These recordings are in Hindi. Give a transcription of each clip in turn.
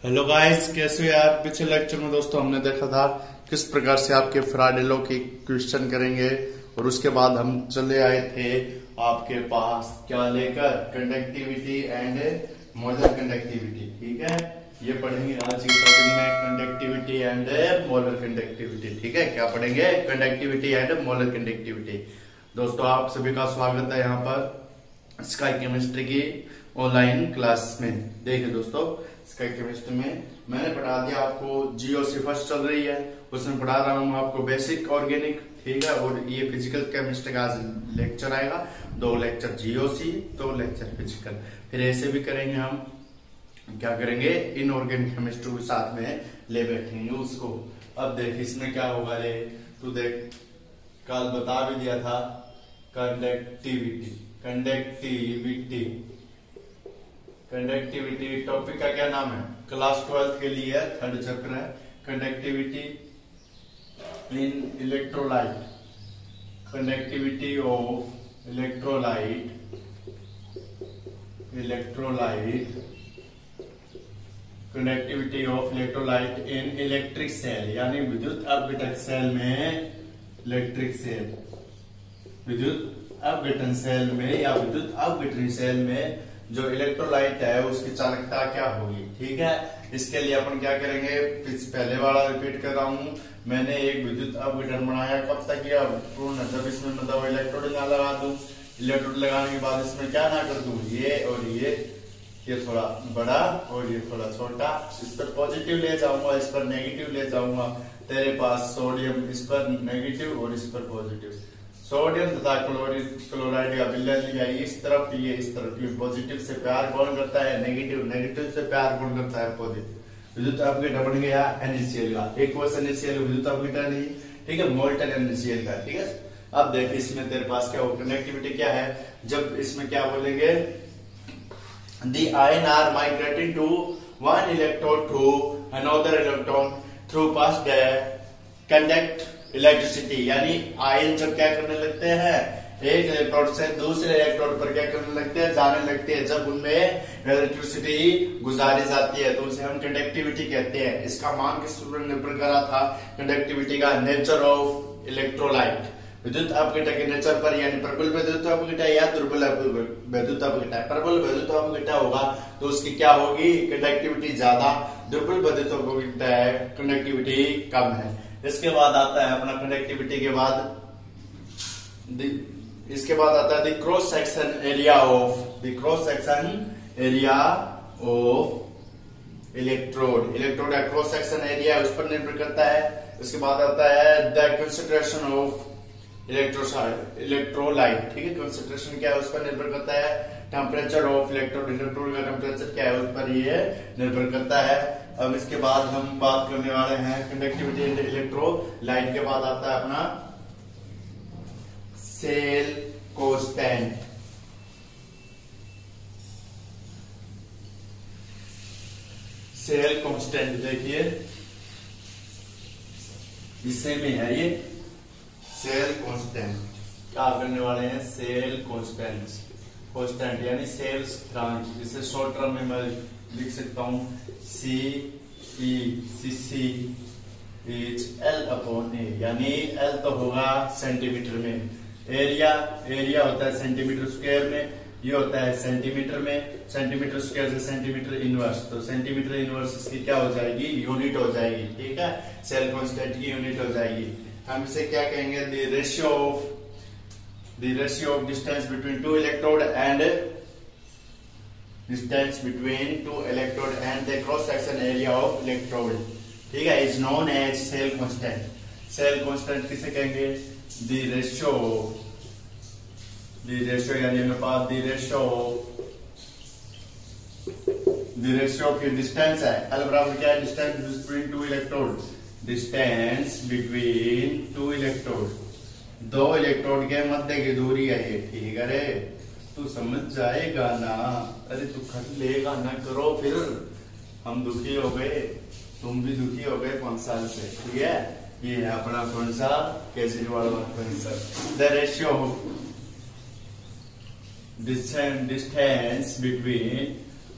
हेलो गाइस, कैसे हो यार। पिछले लेक्चर में दोस्तों हमने देखा था किस प्रकार से आपके फैराडे लॉ की क्वेश्चन करेंगे, और उसके बाद हम चले आए थे आपके पास क्या लेकर, कंडक्टिविटी एंड मोलर कंडक्टिविटी। ठीक है, ये पढ़ेंगे आज के टॉपिक में, कंडक्टिविटी एंड मोलर कंडक्टिविटी। ठीक है, क्या पढ़ेंगे? Conductivity and molar conductivity. दोस्तों आप सभी का स्वागत है यहाँ पर स्काई केमिस्ट्री की ऑनलाइन क्लास में। देखिए दोस्तों, स्काई केमिस्ट्री में मैंने पढ़ा दिया आपको, जीओसी फर्स्ट चल रही है, उसमें पढ़ा रहा हूँ आपको बेसिक ऑर्गेनिक। ठीक है, और ये फिजिकल केमिस्ट्री का आज लेक्चर आएगा, 2 लेक्चर जीओसी, 2 लेक्चर फिजिकल। फिर ऐसे भी करेंगे हम, क्या करेंगे, इनऑर्गेनिक केमिस्ट्री के साथ में ले बैठेंगे उसको। अब देख इसमें क्या होगा रे, तू देख, कल बता भी दिया था कंडक्टिविटी। कंडक्टिविटी कंडक्टिविटी टॉपिक का क्या नाम है? क्लास 12 के लिए 3rd चैप्टर है, conductivity in electrolyte. Conductivity of electrolyte conductivity of electrolyte in electric cell, यानी विद्युत अपघटक सेल में, इलेक्ट्रिक सेल, विद्युत अपघटन सेल में या विद्युत अपघटन सेल में जो इलेक्ट्रोलाइट है उसकी चालकता क्या होगी। ठीक है, इसके लिए अपन क्या करेंगे, पहले वाला रिपीट कर रहा हूं। मैंने एक विद्युत अपघटन बनाया, कब तक किया? पूर्ण। जब इसमें मतलब इलेक्ट्रोड ना लगा दूं, इलेक्ट्रोड लगाने के बाद इसमें क्या ना कर दूं, ये और ये थोड़ा बड़ा और ये थोड़ा छोटा, इस पर पॉजिटिव ले जाऊंगा, इस पर नेगेटिव ले जाऊंगा। तेरे पास सोडियम, इस पर नेगेटिव और इस पर पॉजिटिव। सोडियम तथा क्लोराइड का विलयन लिया इस तरफ, ये इस तरफ। ये पॉजिटिव से प्यार कौन करता है? नेगेटिव। नेगेटिव से प्यार कौन करता है? पॉजिटिव। विद्युत अपघटन बन गया NaCl का। एक वर्ष NaCl विद्युत अपघटन नहीं, ठीक है, मोल्टन NaCl का। ठीक है, अब देख इसमें तेरे पास क्या हो, कनेक्टिविटी क्या है। जब इसमें क्या बोलेंगे, the ion are migrating to one electron to another electron through pass the conduct electricity, यानी आयन जब क्या करने लगते हैं, एक इलेक्ट्रोड से दूसरे इलेक्ट्रोड पर क्या करने लगते हैं, जाने लगते हैं। जब उनमें इलेक्ट्रिसिटी गुजारी जाती है तो उसे हम कंडक्टिविटी कहते हैं। इसका मान किस पर निर्भर करा था? कंडक्टिविटी का नेचर ऑफ इलेक्ट्रोलाइट, विद्युत अपघटन के नेचर पर, यानी प्रबल विद्युत अपघटन या दुर्बल विद्युत अपघटन। प्रबल विद्युत अपघटन होगा तो उसकी क्या होगी, कंडक्टिविटी ज्यादा। दुर्बल विद्युत अपघटन है, कंडक्टिविटी कम है। इसके बाद आता है अपना कंडक्टिविटी के बाद, इसके बाद आता है the cross section area of electrode. Electrode का क्रॉस सेक्शन एरिया उस पर निर्भर करता है। उसके बाद आता है द कंसंट्रेशन ऑफ इलेक्ट्रोलाइट। ठीक है, कंसंट्रेशन क्या है उस पर निर्भर करता है। टेम्परेचर ऑफ इलेक्ट्रोड का टेम्परेचर क्या है उस पर ये निर्भर करता है। अब इसके बाद हम बात करने वाले हैं कंडक्टिविटी एंड इलेक्ट्रोलाइट के बाद आता है अपना सेल कांस्टेंट। सेल कांस्टेंट देखिए, इससे में है ये सेल कांस्टेंट। क्या करने वाले हैं, सेल कांस्टेंट यानी सेल स्थिरांक, जिसे शॉर्ट टर्म में मैं लिख सकता हूं CE इज L/A, यानी L तो होगा सेंटीमीटर में, एरिया होता है सेंटीमीटर स्क्वायर में, ये होता है सेंटीमीटर में, सेंटीमीटर स्क्वायर से सेंटीमीटर इनवर्स, तो सेंटीमीटर इनवर्स इसकी क्या हो जाएगी, यूनिट हो जाएगी। ठीक है, सेल कांस्टेंट की यूनिट हो जाएगी। हम इसे क्या कहेंगे, the ratio of distance between two electrode and the cross section area of electrode. ठीक है, is known as cell constant. Cell constant किसे कहेंगे, द रेशियो यानी अनुपात, द रेशियो ऑफ ये डिस्टेंस है। L बराबर क्या है, distance between two electrode, distance between two electrode, 2 electrode के मध्य की दूरी है ये। ठीक है रे, तू समझ जाएगा ना। अरे तू खट लेगा ना, करो फिर। हम दुखी हो गए, तुम भी दुखी हो गए 5 साल से। ठीक है, ये है अपना कौन सा, केजरीवाल वाला answer. The ratio distance between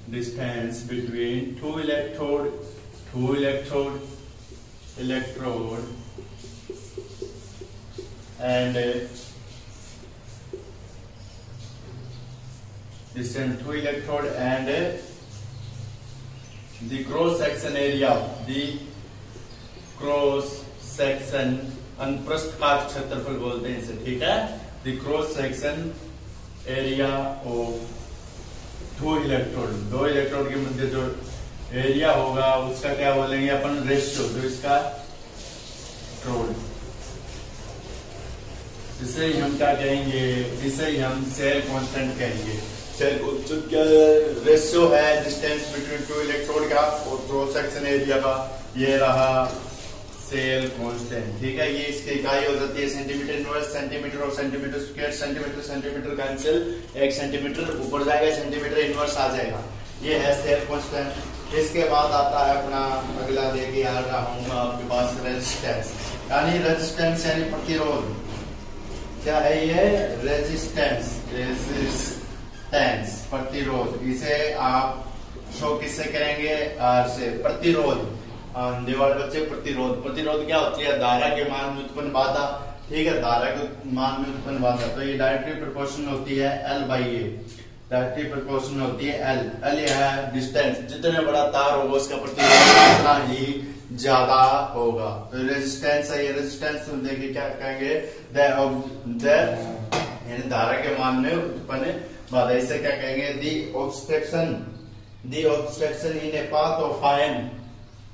distance between two electrode and distance two electrode and the cross section area, the cross section अनुप्रस्थ काट क्षेत्रफल बोलते हैं इसे, ठीक है। The cross section area of दो इलेक्ट्रोड के मध्य जो एरिया होगा उसका क्या बोलेंगे अपन, रेशियो, जो इसका ट्रोड, इसे ही हम क्या कहेंगे, इसे ही हम सेल कांस्टेंट कहेंगे। सेल कांस्टेंट क्या रेशियो है डिस्टेंस बिटवीन टू इलेक्ट्रोड का और क्रॉस सेक्शन एरिया का, ये रहा सेल कांस्टेंट, ठीक है। ये इसकी इकाई हो जाती है सेंटीमीटर इनवर्स, सेंटीमीटर और centimetre square, centimetre cancel, 1 centimetre ऊपर जाएगा, सेंटीमीटर इनवर्स आ जाएगा, ये है सेल कांस्टेंट। इसके बाद आता है अपना अगला, लेके आ रहा हूँ आपके पास रेजिस्टेंस, यानी रेजिस्टेंस यानी प्रतिरोध। क्या है ये, रेजिस्टेंस प्रतिरोध। इसे आप शो किससे करेंगे, आर से, प्रतिरोध दीवार बच्चे। प्रतिरोध क्या होती है, धारा के मान में उत्पन्न बाधा, ठीक है, धारा के मान में उत्पन्न बाधा। तो ये डायरेक्टली प्रोपोर्शनल होती है L by A, directly proportional होती है L ये है डिस्टेंस, जितने बड़ा तार होगा उसका प्रतिरोध उतना ही ज्यादा होगा। तो रेजिस्टेंस है, ये रेजिस्टेंस देखिए क्या कहेंगे, धारा के मान में उत्पन्न बाधा, इसे क्या कहेंगे, the obstruction in a path of ion,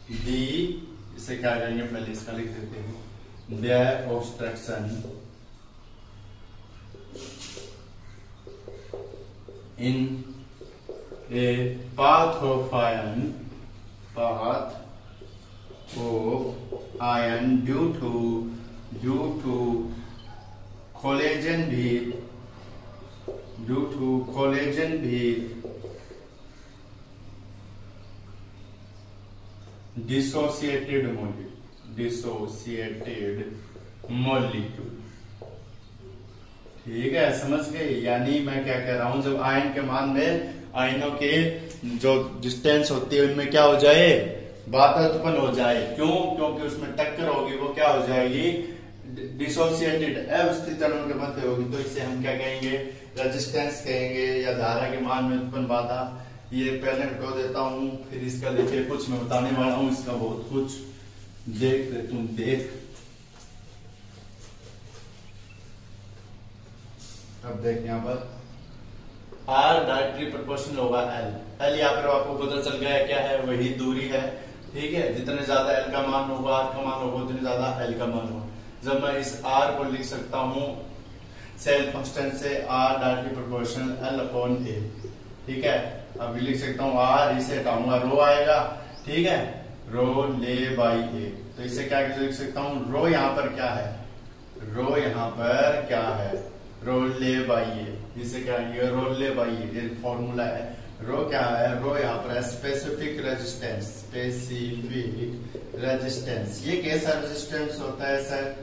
इसे क्या करेंगे, पहले इसका लिख देते हैं, the obstruction in a path of ion due to collision भी डिसोसिएटेड मॉलिक्यूल, ठीक है, समझ गए। यानी मैं क्या कह रहा हूं, जब आयन के मान में आयनों के जो डिस्टेंस होती है उनमें क्या हो जाए, बाधा उत्पन्न हो जाए। क्यों, क्योंकि उसमें टक्कर होगी, वो क्या हो जाएगी, डिसोसिएटेड, अवस्थित अणुओं के मध्य होगी। तो इसे हम क्या कहेंगे, रेजिस्टेंस कहेंगे, या धारा के मान में उत्पन्न बाधा। ये पहले हटो देता हूं, फिर इसका देखिए कुछ मैं बताने वाला हूं, इसका बहुत कुछ देख ले, तुम देख। अब देख यहाँ पर R डायरेक्टली प्रोपोर्शनल होगा L यहाँ पर आपको पता चल गया क्या है, वही दूरी है, ठीक है। जितने ज्यादा L का मान होगा, R का मान होगा, उतने ज्यादा L का मान होगा। जब मैं इस R को लिख सकता हूं सेल कांस्टेंट से, R directly proportional L upon A, ठीक है। अभी लिख सकता हूँ R, इसे हटाऊंगा रो आएगा, ठीक है, रो ले बाई ए। तो इसे क्या लिख सकता हूँ, रो यहाँ पर क्या है, रो ले बाई ए, इसे क्या है, रो ले बाई ए, ये फॉर्मूला है। रो क्या है, रो यहाँ पर स्पेसिफिक रेजिस्टेंस। ये कैसा रेजिस्टेंस होता है सर,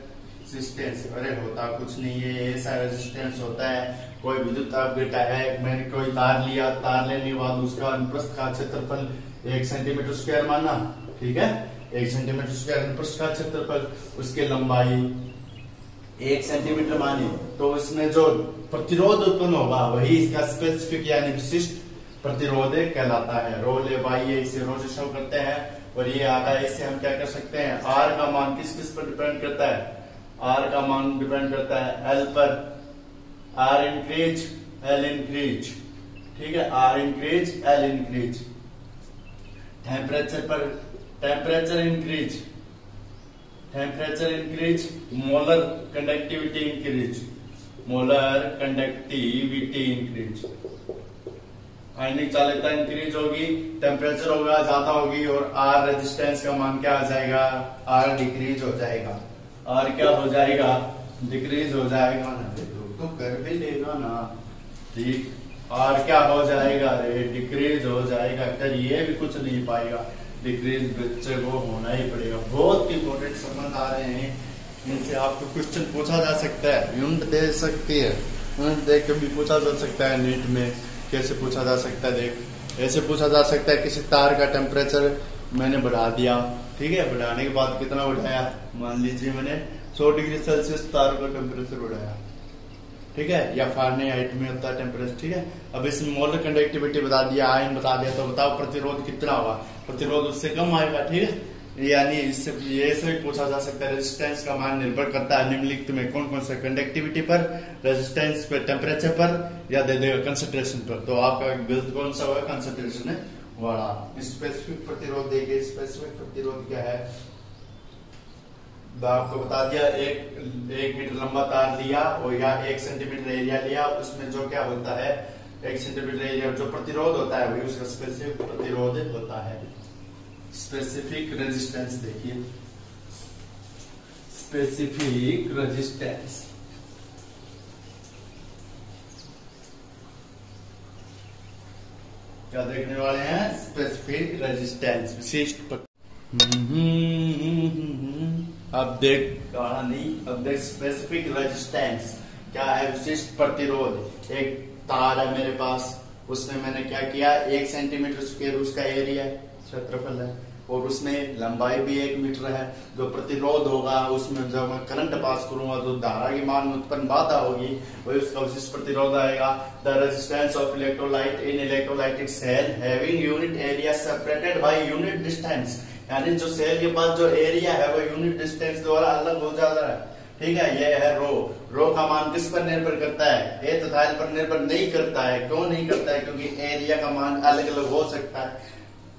रेजिस्टेंस, अरे होता कुछ नहीं है, ऐसा रेजिस्टेंस होता है, कोई विद्युत तार बेटा है, मैंने कोई तार लिया, तार लेने के बाद उसका अनुप्रस्थ का क्षेत्रफल 1 सेंटीमीटर स्क्वायर माना, ठीक है, 1 सेंटीमीटर स्क्वायर अनुप्रस्थ का क्षेत्रफल, उसकी लंबाई 1 सेंटीमीटर मानी, तो इसमें जो प्रतिरोध उत्पन्न होगा वही इसका स्पेसिफिक यानी विशिष्ट प्रतिरोध कहलाता है। रो ले बाई ए, इसे रो से शो करते हैं, और ये आ रहा है, इससे हम क्या कर सकते हैं, R का मान किस किस पर डिपेंड करता है, R का मान डिपेंड करता है L पर, R इंक्रीज L इंक्रीज, ठीक है, R increase L increase. Temperature पर temperature increase, molar conductivity increase, ionic चालकता इंक्रीज होगी, टेम्परेचर होगा ज्यादा होगी, और R रेजिस्टेंस का मान क्या हो जाएगा, R डिक्रीज हो जाएगा, R क्या हो जाएगा, डिक्रीज हो जाएगा ना, तो कर भी लेगा ना, ठीक, R क्या हो जाएगा, रे डिक्रीज हो जाएगा, कर ये भी कुछ नहीं पाएगा, डिक्रीज बच्चे को होना ही पड़ेगा। बहुत इंपॉर्टेंट संबंध आ रहे हैं, इनसे आपको क्वेश्चन पूछा जा सकता है, यूनिट दे सकती है, यूनिट देख के भी पूछा जा सकता है, नीट में कैसे पूछा जा सकता है, देख ऐसे पूछा जा सकता है किसी तार का टेम्परेचर मैंने बढ़ा दिया, ठीक है, बढ़ाने के बाद कितना बढ़ाया, मान लीजिए मैंने 100 डिग्री सेल्सियस तार का टेम्परेचर बढ़ाया, ठीक है, या फारेनहाइट में होता है टेम्परेचर, ठीक है। अब इसमें मोलर कंडक्टिविटी बता दिया, आयन बता दिया, तो बताओ प्रतिरोध कितना होगा, प्रतिरोध उससे कम आएगा, ठीक है। यानी इससे ये से भी पूछा जा सकता है रेजिस्टेंस का मान निर्भर करता है निम्नलिखित में कौन कौन सा, कंडक्टिविटी पर, रेजिस्टेंस पर, टेम्परेचर पर, या दे देगा कंसंट्रेशन पर। तो आपका गलत कौन सा होगा, कंसंट्रेशन है वाला। स्पेसिफिक प्रतिरोध देंगे, स्पेसिफिक प्रतिरोध क्या है, आपको बता दिया, एक मीटर लंबा तार लिया और या 1 सेंटीमीटर एरिया लिया, उसमें जो क्या होता है 1 सेंटीमीटर एरिया जो प्रतिरोध होता है वही उसका स्पेसिफिक प्रतिरोध होता है। स्पेसिफिक रेजिस्टेंस देखिए, स्पेसिफिक रेजिस्टेंस क्या देखने वाले हैं, स्पेसिफिक रेजिस्टेंस, विशिष्ट। अब देख स्पेसिफिक रेजिस्टेंस क्या है, विशिष्ट प्रतिरोध। एक तार है मेरे पास, उसमें मैंने क्या किया, 1 सेंटीमीटर स्क्वायर उसका एरिया क्षेत्रफल है और उसमें लंबाई भी 1 मीटर है। जो प्रतिरोध होगा उसमें जब मैं करंट पास करूंगा तो धारा की मान उत्पन्न बाधा होगी, वही उसका विशिष्ट प्रतिरोध आएगा। The resistance of electrolyte in electrolytic cell having unit area separated by unit distance, यानी जो सेल के पास जो एरिया है वो यूनिट डिस्टेंस द्वारा अलग हो जाता है, ठीक है। ये है रो, रो का मान किस पर निर्भर करता है, ए तथा एल पर निर्भर नहीं करता है। क्यों नहीं करता है, क्योंकि एरिया का मान अलग अलग हो सकता है,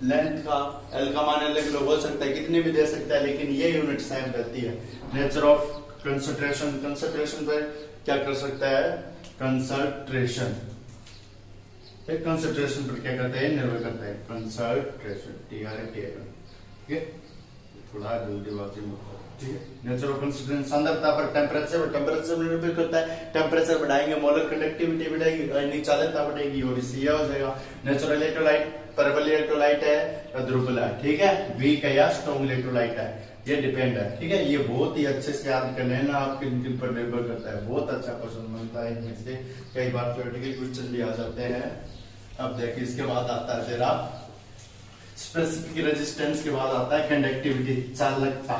लेंथ का, एल का मान अलग अलग हो सकता है, कितने भी दे सकता है, लेकिन ये यूनिट सेम रहती है। नेचर ऑफ कंसंट्रेशन, कंसंट्रेशन पर क्या कर सकता है, कंसंट्रेशन पर क्या करते हैं, निर्भर करता है, कंसंट्रेशन, ठीक है, थोड़ा जल्दीबाजी में, ठीक है। नेचर ऑफ कंसंट्रेशन, सांद्रता पर, टेम्परेचर पर निर्भर करता है। टेम्परेचर बढ़ाएंगे मोलर कंडक्टिविटी बढ़ेगी, चालकता बढ़ेगी और इससे यह हो जाएगा। नेचुरल इलेक्ट्रोलाइट, परबल इलेक्ट्रोलाइट है या दुर्बल है, ठीक है, वीक है या स्ट्रॉन्ग इलेक्ट्रोलाइट है, ये डिपेंड है, ठीक है। ये बहुत ही अच्छे से याद कर लेना, आपके किन पर निर्भर करता है। बहुत अच्छा क्वेश्चन बनता है, इनमें से कई बार थ्योरेटिकल क्वेश्चन भी आ जाते हैं। अब देखिए इसके बाद आता है तेरा स्पेसिफिक रेजिस्टेंस के बाद आता है कंडक्टिविटी, चालकता।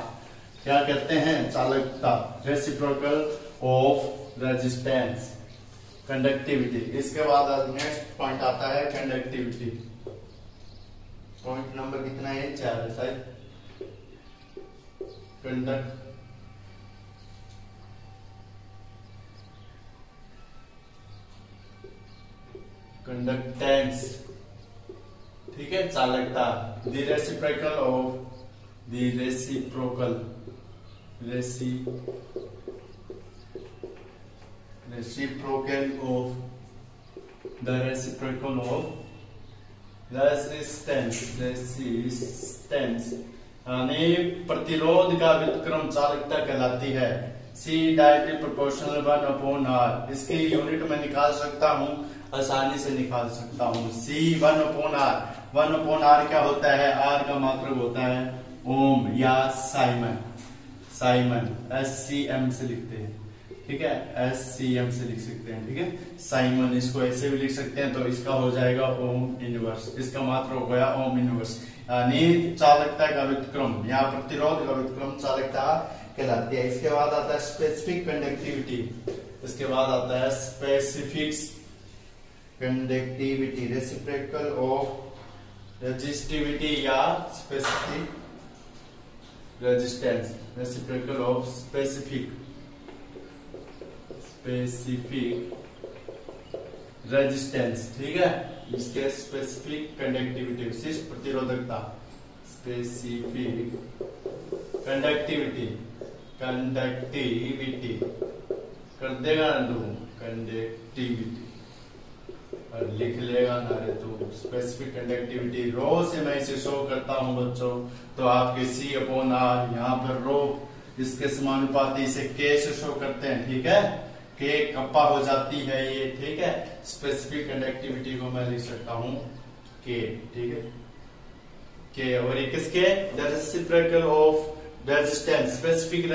क्या कहते हैं, चालकता, रेसिप्रोकल ऑफ रेजिस्टेंस, कंडक्टिविटी। इसके बाद नेक्स्ट पॉइंट आता है कंडक्टिविटी। पॉइंट नंबर कितना है, 4 है शायद। कंडक्टेंस, ठीक है, चालकता। The reciprocal of, the reciprocal of resistance यानी प्रतिरोध का व्युत्क्रम चालकता कहलाती है। सी डायरेक्टली प्रोपोर्शनल 1/r, इसकी यूनिट में निकाल सकता हूँ, आसानी से निकाल सकता हूँ। सी 1/r, 1/r क्या होता है, r का मात्रक होता है ओम या साइमन, SCM से लिखते हैं, ठीक है, SCM से लिख सकते हैं, ठीक है। साइमन इसको ऐसे भी लिख सकते हैं, तो इसका हो जाएगा ओम इनवर्स, इसका मात्र हो गया ओम इनवर्स, यानी चालकता का व्युत्क्रम या प्रतिरोध का व्युत्क्रम चालकता कहलाती है। इसके बाद आता है स्पेसिफिक कंडक्टिविटी, इसके बाद आता है specific conductivity, reciprocal of resistivity या specific resistance, reciprocal of specific resistance, ठीक है। इसके स्पेसिफिक कंडक्टिविटी, विशिष्ट प्रतिरोधकता, स्पेसिफिक कंडक्टिविटी कर देगा ना तू, कंडक्टिविटी और लिख लेगा ना रे तू। स्पेसिफिक कंडक्टिविटी रो से मैं इसे शो करता हूं बच्चों, तो आपके C/R, यहाँ पर रो इसके समानुपाती से K से शो करते हैं, ठीक है, K कप्पा हो जाती है ये, ठीक है। स्पेसिफिक कंडक्टिविटी को मैं लिख सकता हूँ K, ठीक है, K। और ये किसके, the reciprocal of resistance, specific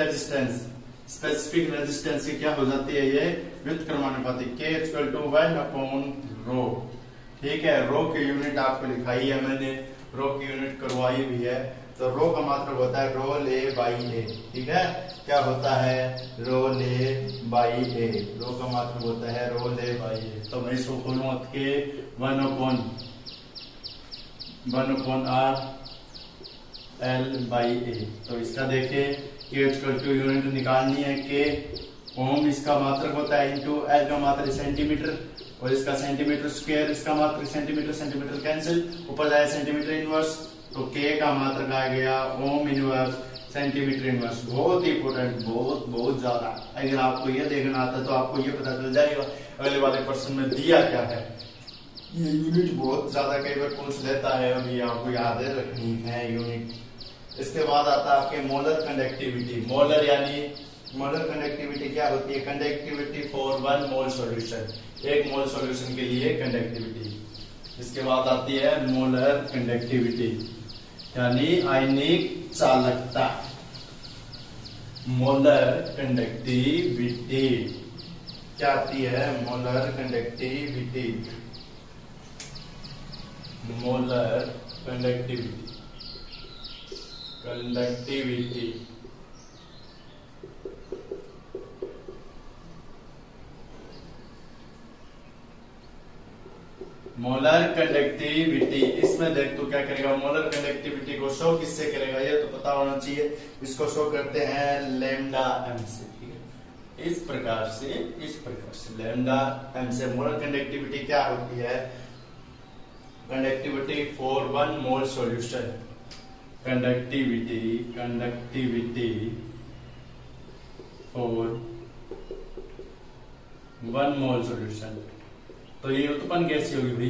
resistance की क्या हो जाती है, ये व्युत्क्रमानुपाती, K = 1/ρ, ठीक है। रो की यूनिट आपको लिखाई है मैंने, रो की यूनिट करवाई भी है। तो रो का मतलब होता है रोल ए बाई ए, ठीक है। क्या होता है? रोल ए बाई ए। रो का मतलब होता है रोल ए बाई ए। तो मैं इसको खोलूं के 1/1 आर एल बाई ए। तो इसका देखिए के यूनिट निकालनी है के ओम इसका मात्रक होता है इंटू एल का मात्रक सेंटीमीटर और इसका सेंटीमीटर स्क्वायर, इसका मात्रक सेंटीमीटर, सेंटीमीटर कैंसिल, ऊपर जाए सेंटीमीटर इनवर्स। तो के का मात्रक आ गया ओम इनवर्स सेंटीमीटर इनवर्स। बहुत ही इंपोर्टेंट, बहुत ज्यादा। अगर आपको ये देखना आता तो आपको ये पता चल जाएगा अगले वाले प्रश्न में दिया क्या है। ये यूनिट बहुत ज्यादा कई बार पूछ लेता है, अभी आपको याद रखनी है यूनिट। इसके बाद आता है आपके मोलर कंडक्टिविटी। मोलर यानी मोलर कंडक्टिविटी क्या होती है? Conductivity for 1 mole solution, 1 mole solution के लिए कंडक्टिविटी। इसके बाद आती है मोलर कंडक्टिविटी यानी आयनिक चालकता। मोलर कंडक्टिविटी क्या आती है? Molar conductivity, molar conductivity, conductivity. Molar conductivity, इसमें देख तो क्या करेगा? मोलर कंडक्टिविटी को शो किससे करेगा ये तो पता होना चाहिए। इसको शो करते हैं लैम्डा एम से, ठीक है। इस प्रकार से लैम्डा एम से मोलर कंडक्टिविटी क्या होती है? Conductivity for 1 mole solution, conductivity for 1 mole solution. तो ये उत्पन्न कैसे होगी भाई?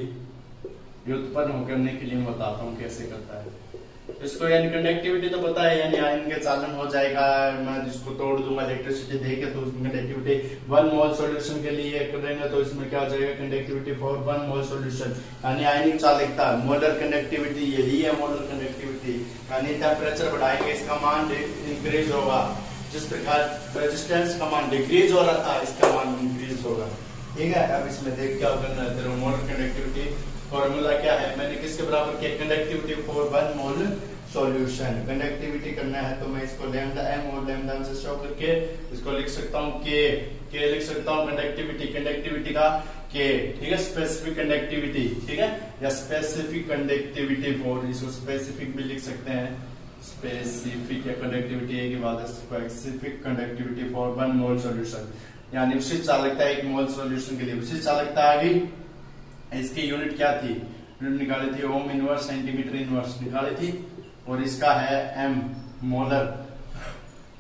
ये उत्पन्न करने के लिए मैं बताता हूँ कैसे करता है इसको। यानी कंडक्टिविटी तो पता है, यानी आयन के चालन हो जाएगा। मैं जिसको तोड़ दूंगा इलेक्ट्रिसिटी देके तो उसमें कंडक्टिविटी 1 मोल सॉल्यूशन के लिए करेंगे तो इसमें क्या हो जाएगा? कंडक्टिविटी फॉर 1 मोल सॉल्यूशन यानी आयनिक चालकता। मोलर कंडक्टिविटी यही है मोलर कंडक्टिविटी, यानी टेम्परेचर बढ़ाएंगे इसका मान इंक्रीज होगा। जिस प्रकार रेजिस्टेंस का मान डिक्रीज हो रहा था इसका मान इंक्रीज होगा, ठीक है। अब इसमें देख क्या करना है? मोलर कंडक्टिविटी फॉर्मूला क्या है? मैंने किसके बराबर किया? Conductivity for 1 mole solution. Conductivity करना है तो मैं इसको लैम्डा एम और लैम्डा एम से शो करके इसको लिख सकता हूँ के लिख सकता हूँ कंडक्टिविटी का के, ठीक है। स्पेसिफिक कंडक्टिविटी, ठीक है, या स्पेसिफिक कंडक्टिविटी फॉर, इसको स्पेसिफिक भी लिख सकते हैं। स्पेसिफिक या कंडक्टिविटी एक ही बात है। Specific conductivity for 1 mole solution यानी विशिष्ट चालकता 1 मोल सॉल्यूशन के लिए। विशिष्ट चालकता आ गई। इसकी यूनिट क्या थी? यूनिट निकाली थी ओम इनवर्स सेंटीमीटर इनवर्स निकाली थी। और इसका है एम मोलर।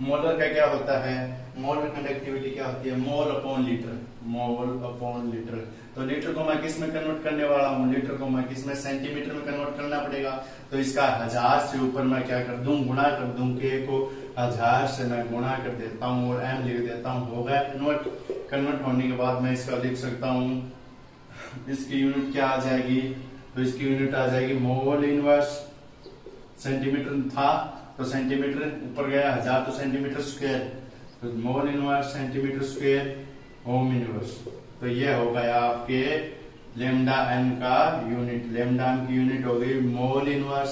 मोलर का क्या होता है? मोलर कंडक्टिविटी क्या होती है? Mole upon litre, mole upon litre. तो लीटर को मैं किस में कन्वर्ट करने वाला हूँ? लीटर को मैं किस में? सेंटीमीटर में कन्वर्ट करना पड़ेगा। तो इसका 1000 से ऊपर मैं क्या कर दूं? गुणा कर दूं। के को 1000 से मैं गुणा कर देता हूँ और एम लिख देता हूँ। हो गया कन्वर्ट होने के बाद मैं इसका लिख सकता हूँ। इसकी यूनिट क्या आ जाएगी? तो इसकी यूनिट आ जाएगी मोल इनवर्स। सेंटीमीटर था तो सेंटीमीटर ऊपर गया, 1000 तो सेंटीमीटर स्क्वायर, तो mole inverse centimetre square ohm inverse. तो ये हो गया आपके लैम्डा एम का यूनिट। लैम्डा एम की यूनिट हो गई मोल इनवर्स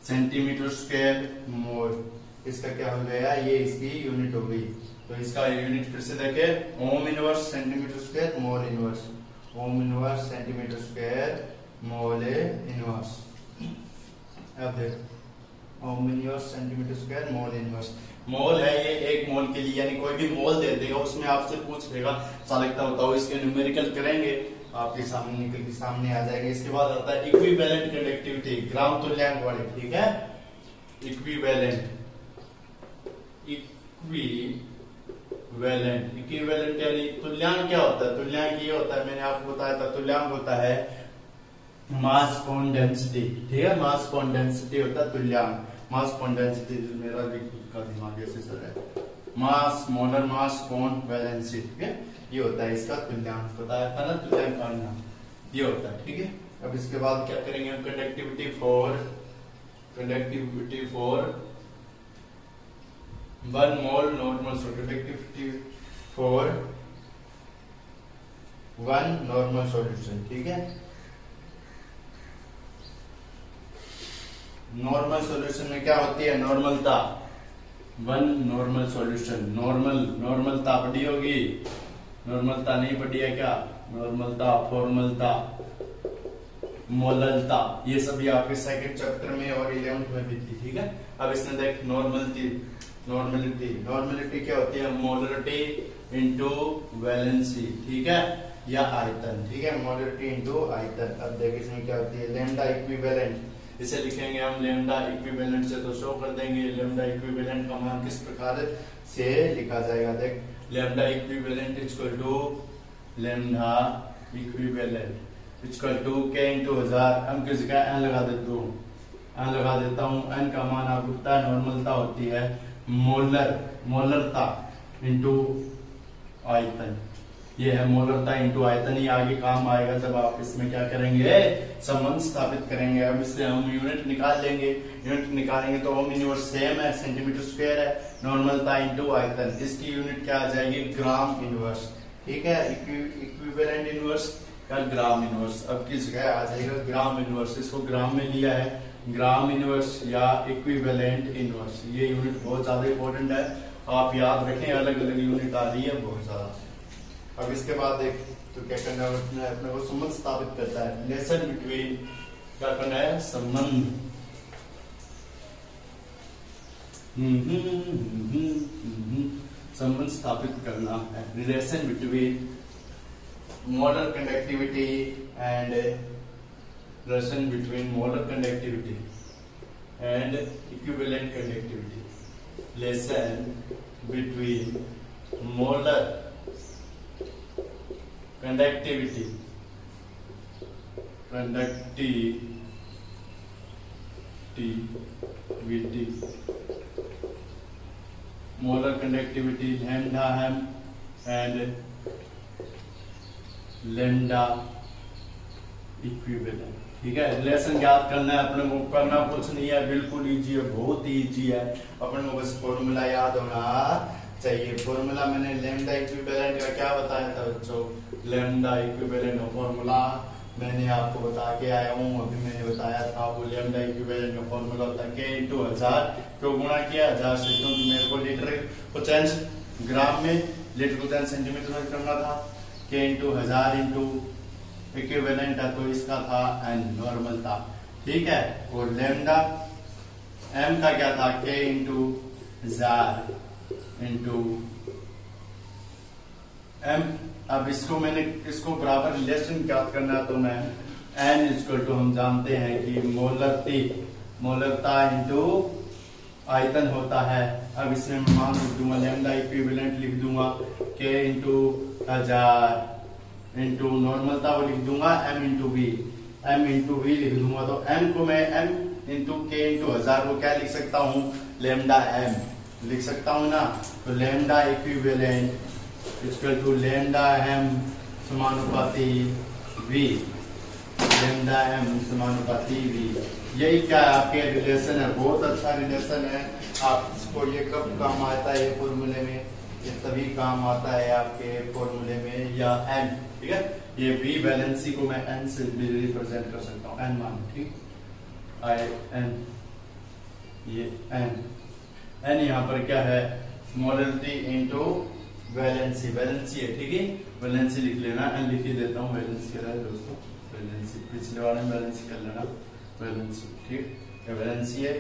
सेंटीमीटर स्क्वायर मोल। इसका क्या हो गया? ये इसकी यूनिट हो गई। तो इसका यूनिट फिर से देखें, ohm inverse centimetre square mole inverse, ohm inverse centimetre square mole inverse. अब देखो ohm inverse centimetre square mole inverse. Mole है ये 1 मोल के लिए, यानी कोई भी मोल दे देगा उसमें आपसे पूछ लेगा चालकता बताओ। इसके न्यूमेरिकल करेंगे आपके सामने निकल के सामने आ जाएगा। इसके बाद आता है इक्विवेलेंट कंडक्टिविटी, ग्राम तुल्यांक वाले, ठीक है। इक्विवेलेंट इक्विवेलेंट यानी तुल्यांक क्या होता है? तुल्यांक ये होता है, मैंने आपको बताया था, तुल्यांक होता है मास अपॉन डेंसिटी, ठीक है। मास अपॉन डेंसिटी होता है तुल्यांक। मास अपॉन डेंसिटी, मेरा भी खुद का दिमाग ऐसे चल रहा है। Mass molar mass upon valency, ठीक है, ये होता है इसका तुल्यांक। बताया था ना तुल्यांक का नाम ये होता है, ठीक है। अब इसके बाद क्या करेंगे हम? Conductivity for 1 mole normal conductivity for 1 normal solution, ठीक है। नॉर्मल सॉल्यूशन में क्या होती है? नॉर्मलता। वन नॉर्मल सॉल्यूशन, नॉर्मलता पढ़ी होगी, नॉर्मलता नहीं पढ़ी है क्या? नॉर्मलता, फॉर्मलता, मोललता, ये सभी आपके सेकंड चैप्टर में और 11th में भी थी। ठीक है, अब इसमें देख नॉर्मलिटी क्या होती है? मोलरिटी इंटू वैलेंसी, ठीक है, या आयतन। ठीक है, मोलरिटी इंटू आयतन। अब देख इसमें क्या होती है? लैम्डा इक्विवेलेंट, इसे लिखेंगे हम लैम्डा इक्विवेलेंट से, तो शो कर देंगे लैम्डा इक्विवेलेंट का मान किस प्रकार से लिखा जाएगा। देख lambda equivalent equal to lambda equivalent equal to K into 1000, हम किस जगह एन लगा देता हूँ। एन का मान आपको पता है, नॉर्मलता होती है मोलरता इंटू आयतन, ये है मोलरता इंटू आयतन। ही आगे काम आएगा जब आप इसमें क्या करेंगे? संबंध स्थापित करेंगे। अब इससे हम यूनिट निकाल लेंगे। यूनिट निकालेंगे तो ओम इनवर्स सेम है, सेंटीमीटर स्क्वायर है, नॉर्मलता इंटू आयतन। इसकी यूनिट क्या आ जाएगी? ग्राम इनवर्स। ठीक है, इक्विवेलेंट इनवर्स का ग्राम इनवर्स। अब किस जगह आ जाएगा? ग्राम इनवर्स। इसको ग्राम में लिया है, ग्राम इनवर्स या इक्विवेलेंट इनवर्स। ये यूनिट बहुत ज्यादा इंपॉर्टेंट है, आप याद रखें। अलग अलग यूनिट आ रही है बहुत ज्यादा। अब इसके बाद देख तो क्या करना है? अपने को संबंध स्थापित करता है, रिलेशन बिटवीन, क्या करना है? संबंध संबंध स्थापित करना है। Relation between molar conductivity and relation between molar conductivity and equivalent conductivity. Relation between molar conductivity molar conductivity lambda M and lambda equivalent. ठीक है, रिलेशन ज्ञात करना है अपने को, करना कुछ नहीं है, बिल्कुल इजी है, बहुत ही इजी है। अपने को बस फॉर्मूला याद होना चाहिए। फॉर्मूला मैंने लैम्डा इक्विवेलेंट का क्या बताया था बच्चों? लैम्डा इक्विवेलेंट का फॉर्मूला मैंने आपको बता के आया हूँ, अभी मैंने बताया था। वो लैम्डा इक्विवेलेंट का फॉर्मूला होता है के इंटू 1000। क्यों गुणा किया? 1000 से, क्योंकि मेरे को लीटर को चेंज ग्राम में, लीटर को चेंज सेंटीमीटर में करना था। के इंटू 1000 इंटू इक्विवेलेंट है, तो इसका था एन, नॉर्मल था। ठीक है, और लैम्डा एम का क्या था? के इंटू 1000 इंटू एम। अब इसको बराबर रिलेशन ज्ञात करना है, तो मैं एन इक्वल टू, हम जानते हैं कि मोलरता इंटू आयतन होता है। अब इसमें मैं मान लिख दूंगा, लैम्डा इक्विवेलेंट लिख दूंगा के इंटू 1000 इंटू नॉर्मलता वो लिख दूंगा एम इंटू वी लिख दूंगा। तो एम को मैं एम इंटू के इंटू 1000 को क्या लिख सकता हूँ? लैम्डा एम लिख सकता हूँ ना। तो lambda equivalent equal to lambda M समानुपाती वी, लैम्डा एम समानुपाती वी। यही क्या है? आपके रिलेशन है, बहुत अच्छा रिलेशन है। आपको ये कब काम आता है? ये फॉर्मूले में, ये तभी काम आता है आपके फॉर्मूले में, या एन। ठीक है, ये वी वैलेंसी को मैं एन से रिप्रेजेंट कर सकता हूँ, एन मान। ठीक, आई एन, ये एन यहाँ पर क्या है? मोलरिटी इंटू वैलेंसी है। ठीक है, वैलेंसी लिख लेना, एन लिख ही देता हूँ, वैलेंसी है दोस्तों, वैलेंसी। पिछले वाले में वैलेंसी कर लेना, वैलेंसी। ठीक, वैलेंसी है,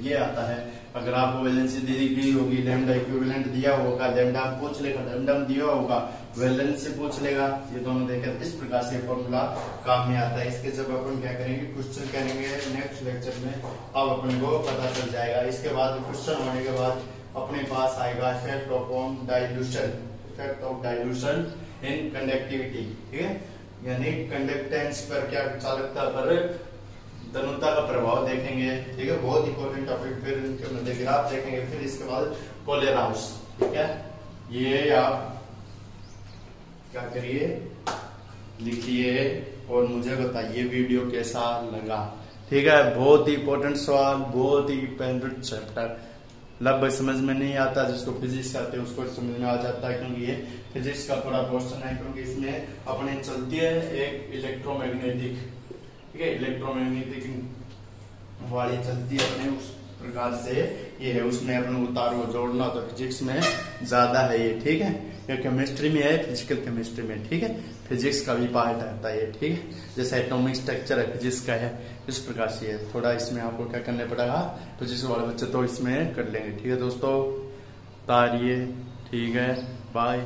ये आता है। अगर आपको वैलेंसी दी गई होगी, लैम्डा इक्विवेलेंट दिया होगा, लैम्डा पूछ लेगा, लैम्डा दिया होगा, वैलेंसी पूछ लेगा, ये दोनों देकर इस प्रकार से फॉर्मूला काम में आता है। इसके जब अपन क्या करेंगे? क्वेश्चन करेंगे नेक्स्ट लेक्चर में, अब अपने को पता चल जाएगा। इसके बाद क्वेश्चन होने के बाद अपने पास आएगा effect of dilution in conductivity. ठीक है, यानी कंडक्टेंस पर क्या चालकता पर तनुता का प्रभाव देखेंगे। ठीक है, बहुत इंपॉर्टेंट टॉपिक। फिर इनके मध्य ग्राफ देखेंगे, फिर इसके बाद पोलर हाउस। ठीक है, ये आप क्या करिए? लिखिए और मुझे बताइए वीडियो कैसा लगा। ठीक है, बहुत ही इंपॉर्टेंट सवाल, बहुत ही इंपॉर्टेंट चैप्टर। लगभग समझ में नहीं आता, जिसको फिजिक्स आते हैं उसको समझ में आ जाता है, क्योंकि ये फिजिक्स का पूरा क्वेश्चन है। क्योंकि इसमें अपने चलती है एक इलेक्ट्रोमैग्नेटिक, ठीक है, इलेक्ट्रोमैग्नेटिक वाली चलती है अपने उस प्रकार से ये है, उसमें अपने उतारो जोड़ना तो फिजिक्स में ज्यादा है ये, ठीक है। ये केमिस्ट्री में है, फिजिकल केमिस्ट्री में, ठीक है। फिजिक्स का भी पार्ट आता है ये, ठीक है। जैसे एटॉमिक स्ट्रक्चर है फिजिक्स का है, इस प्रकार से है। थोड़ा इसमें आपको क्या करना पड़ेगा, फिजिक्स वाले बच्चे तो इसमें कर लेंगे, ठीक है दोस्तों। तारिये, ठीक है, बाय।